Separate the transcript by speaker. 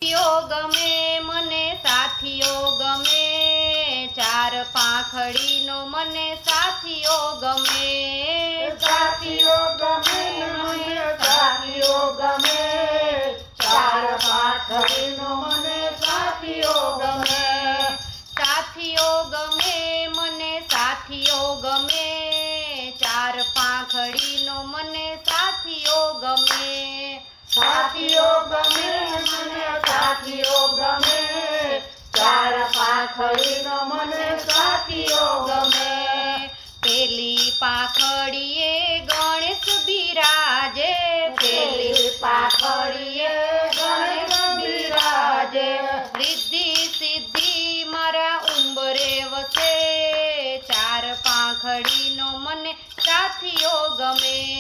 Speaker 1: ગમે મને સાથીઓ ગમે, ચાર પાંખડીનો મને સાથીઓ ગમે.
Speaker 2: સાથીઓ ગમે મને સાથીઓ ગમે, ચાર પાંખડીનો મને સાથીઓ ગમે.
Speaker 1: સાથીઓ ગમે મને સાથીઓ ગમે, ચાર પાંખડીનો મને સાથીઓ ગમે.
Speaker 2: સાથીઓ ગમે મને સાથીઓ ગમે, ચાર પાંખડીનો મને સાથીઓ ગમે.
Speaker 1: પેલી પાંખડીએ ગણેશ બિરાજે,
Speaker 2: પેલી પાંખડીએ ગણેશ બિરાજે,
Speaker 1: રિદ્ધિ સિદ્ધિ મારા ઉંબરે વસે, ચાર પાંખડીનો મને સાથીઓ ગમે.